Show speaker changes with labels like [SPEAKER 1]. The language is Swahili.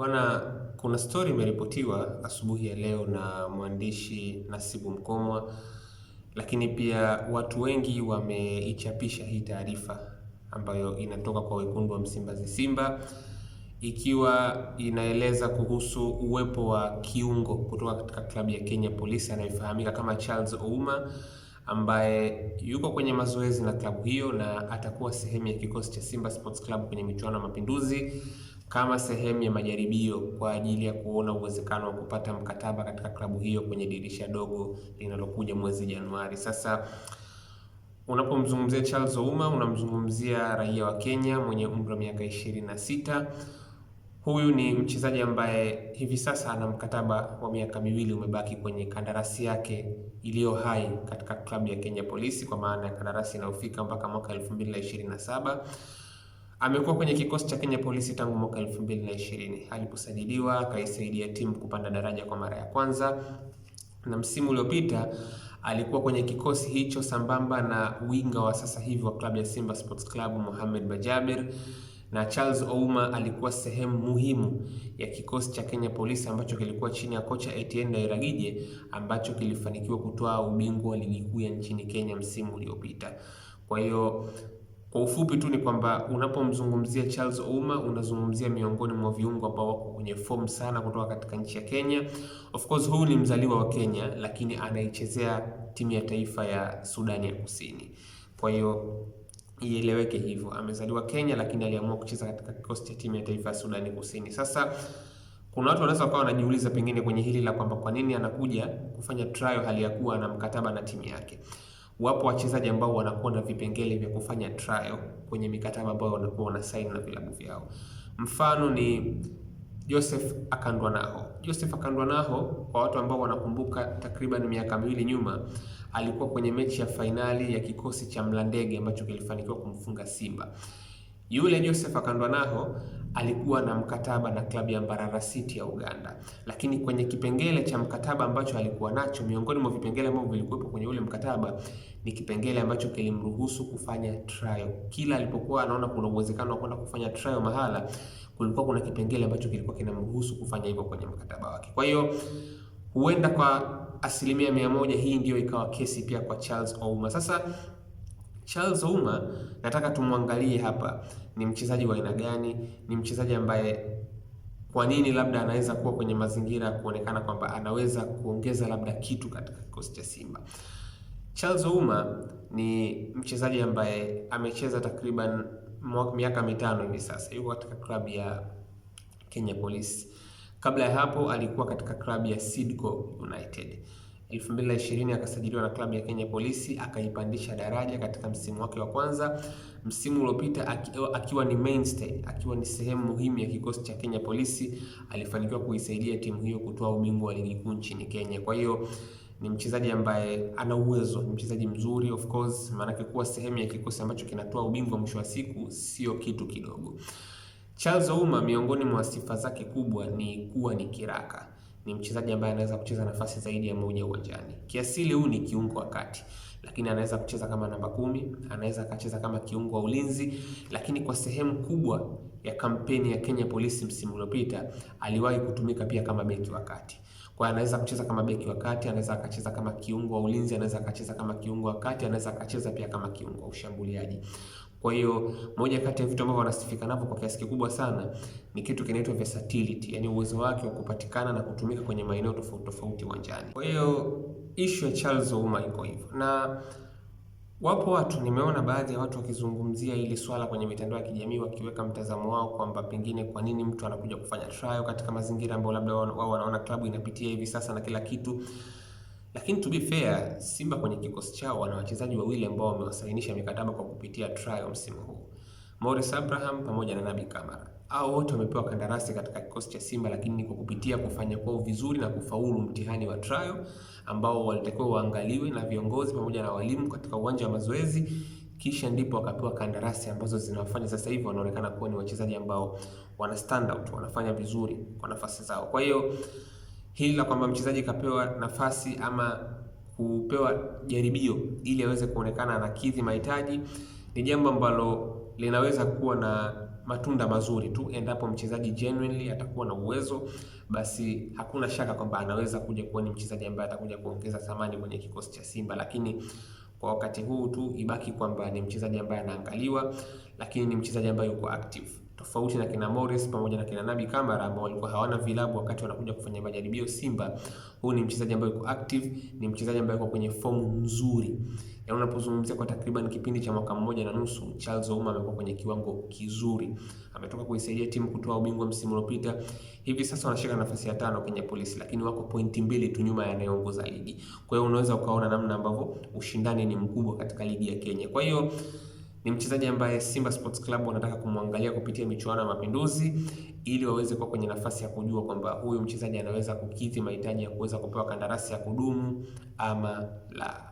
[SPEAKER 1] Bwana, kuna story imeripotiwa asubuhi ya leo na mwandishi Nasibu Mkomwa, lakini pia watu wengi wameichapisha hii taarifa ambayo inatoka kwa wekundu wa Msimbazi Simba, ikiwa inaeleza kuhusu uwepo wa kiungo kutoka katika klabu ya Kenya Police anayefahamika kama Charles Ouma, ambaye yuko kwenye mazoezi na klabu hiyo na atakuwa sehemu ya kikosi cha Simba Sports Club kwenye michuano ya Mapinduzi kama sehemu ya majaribio kwa ajili ya kuona uwezekano wa kupata mkataba katika klabu hiyo kwenye dirisha dogo linalokuja mwezi Januari. Sasa unapomzungumzia Charles Ouma unamzungumzia raia wa Kenya mwenye umri wa miaka 26. Huyu ni mchezaji ambaye hivi sasa ana mkataba wa miaka miwili umebaki kwenye kandarasi yake iliyo hai katika klabu ya Kenya Police, kwa maana ya kandarasi inayofika mpaka mwaka 2027. Amekuwa kwenye kikosi cha Kenya Police tangu mwaka 2020 aliposajiliwa, akaisaidia timu kupanda daraja kwa mara ya kwanza, na msimu uliopita alikuwa kwenye kikosi hicho sambamba na winga wa sasa hivi wa klabu ya Simba Sports Club Mohamed Bajaber. Na Charles Ouma alikuwa sehemu muhimu ya kikosi cha Kenya Police ambacho kilikuwa chini ya kocha Etienne Dairagije, ambacho kilifanikiwa kutoa ubingwa wa ligi kuu ya nchini Kenya msimu uliopita. Kwa hiyo kwa ufupi tu ni kwamba unapomzungumzia Charles Ouma unazungumzia miongoni mwa viungo ambao wako kwenye form sana kutoka katika nchi ya Kenya. Of course huyu ni mzaliwa wa Kenya, lakini anaichezea timu ya taifa ya Sudani ya Kusini. Kwa hiyo ieleweke hivyo, amezaliwa Kenya lakini aliamua kucheza katika kikosi cha timu ya taifa ya Sudani Kusini. Sasa kuna watu wanaweza wakawa wanajiuliza pengine kwenye hili la kwamba kwa nini anakuja kufanya trial hali ya kuwa na mkataba na timu yake. Wapo wachezaji ambao wanakuwa na vipengele vya kufanya trial kwenye mikataba ambayo wanakuwa wanasaini na vilabu vyao. Mfano ni Joseph Akandwanaho. Joseph Akandwanaho, kwa watu ambao wanakumbuka, takriban miaka miwili nyuma alikuwa kwenye mechi ya fainali ya kikosi cha Mlandege ambacho kilifanikiwa kumfunga Simba. Yule Joseph Akandwanaho alikuwa na mkataba na klabu ya Mbarara City ya Uganda, lakini kwenye kipengele cha mkataba ambacho alikuwa nacho, miongoni mwa vipengele ambavyo vilikuwepo kwenye ule mkataba ni kipengele ambacho kilimruhusu kufanya trial. Kila alipokuwa anaona kuna uwezekano wa kwenda kufanya trial mahala, kulikuwa kuna kipengele ambacho kilikuwa kinamruhusu kufanya hivyo kwenye mkataba wake. Kwa hiyo huenda kwa 100% hii ndio ikawa kesi pia kwa Charles Ouma. Sasa Charles Ouma nataka tumwangalie hapa, ni mchezaji wa aina gani? Ni mchezaji ambaye kwa nini labda anaweza kuwa kwenye mazingira ya kuonekana kwamba anaweza kuongeza labda kitu katika kikosi cha Simba. Charles Ouma ni mchezaji ambaye amecheza takriban miaka 5 hivi sasa. Yuko katika klabu ya Kenya Police. Kabla ya hapo alikuwa katika klabu ya Sidco United. 2020 akasajiliwa na klabu ya Kenya Police, akaipandisha daraja katika msimu wake wa kwanza. Msimu uliopita akiwa ni mainstay, akiwa ni sehemu muhimu ya kikosi cha Kenya Police, alifanikiwa kuisaidia timu hiyo kutoa ubingwa wa ligi kuu nchini Kenya. Kwa hiyo ni mchezaji ambaye ana uwezo, ni mchezaji mzuri of course, maana kuwa sehemu ya kikosi ambacho kinatoa ubingwa mwisho wa siku sio kitu kidogo. Charles Ouma miongoni mwa sifa zake kubwa ni kuwa ni kiraka. Ni mchezaji ambaye anaweza kucheza nafasi zaidi ya moja uwanjani. Kiasili huyu ni kiungo wa kati, lakini anaweza kucheza kama namba 10, anaweza akacheza kama kiungo wa ulinzi, lakini kwa sehemu kubwa ya kampeni ya Kenya Police msimu uliopita aliwahi kutumika pia kama beki wa kati. Kwa hiyo anaweza kucheza kama beki wa kati, anaweza akacheza kama kiungo wa ulinzi, anaweza akacheza kama kiungo wa kati, anaweza akacheza pia kama kiungo wa ushambuliaji. Kwa hiyo moja kati ya vitu ambavyo wanasifika navyo kwa kiasi kikubwa sana ni kitu kinaitwa versatility, yani uwezo wake wa kupatikana na kutumika kwenye maeneo tofauti tofauti uwanjani. Kwa hiyo issue ya Charles Ouma iko hivyo, na wapo watu, nimeona baadhi ya watu wakizungumzia hili swala kwenye mitandao ya kijamii, wakiweka mtazamo wao kwamba pengine kwa nini mtu anakuja kufanya trial katika mazingira ambayo labda wao wanaona klabu inapitia hivi sasa na kila kitu. Lakini to be fair, Simba kwenye kikosi chao wana wachezaji wawili ambao wamewasainisha mikataba kwa kupitia trial msimu huu, Morris Abraham pamoja na Nabi Kamara. Hao wote wamepewa kandarasi katika kikosi cha Simba, lakini ni kwa kupitia kufanya kwao vizuri na kufaulu mtihani wa trial ambao walitakiwa waangaliwe na viongozi pamoja na walimu katika uwanja wa mazoezi, kisha ndipo wakapewa kandarasi ambazo zinawafanya sasa hivi wanaonekana kuwa ni wachezaji ambao wana stand out, wanafanya vizuri kwa nafasi zao. Kwa hiyo hili la kwamba mchezaji kapewa nafasi ama kupewa jaribio ili aweze kuonekana anakidhi mahitaji ni jambo ambalo linaweza kuwa na matunda mazuri tu. Endapo mchezaji genuinely atakuwa na uwezo, basi hakuna shaka kwamba anaweza kuja kuwa ni mchezaji ambaye atakuja kuongeza thamani kwenye kikosi cha Simba, lakini kwa wakati huu tu ibaki kwamba ni mchezaji ambaye anaangaliwa, lakini ni mchezaji ambaye yuko active, tofauti na kina Morris pamoja na kina Nabi Kamara ambao walikuwa hawana vilabu wakati wanakuja kufanya majaribio Simba. Huu ni mchezaji ambaye yuko active, ni mchezaji ambaye yuko kwenye fomu nzuri. Ya unapozungumzia kwa takriban kipindi cha mwaka mmoja na nusu, Charles Ouma amekuwa kwenye kiwango kizuri. Ametoka kuisaidia timu kutoa ubingwa msimu uliopita. Hivi sasa wanashika nafasi ya 5 kwenye Polisi, lakini wako pointi 2 tu nyuma ya anayeongoza ligi. Kwa hiyo unaweza ukaona namna ambavyo ushindani ni mkubwa katika ligi ya Kenya. Kwa hiyo ni mchezaji ambaye Simba Sports Club wanataka kumwangalia kupitia michuano ya Mapinduzi ili waweze kuwa kwenye nafasi ya kujua kwamba huyu mchezaji anaweza kukidhi mahitaji ya kuweza kupewa kandarasi ya kudumu ama la.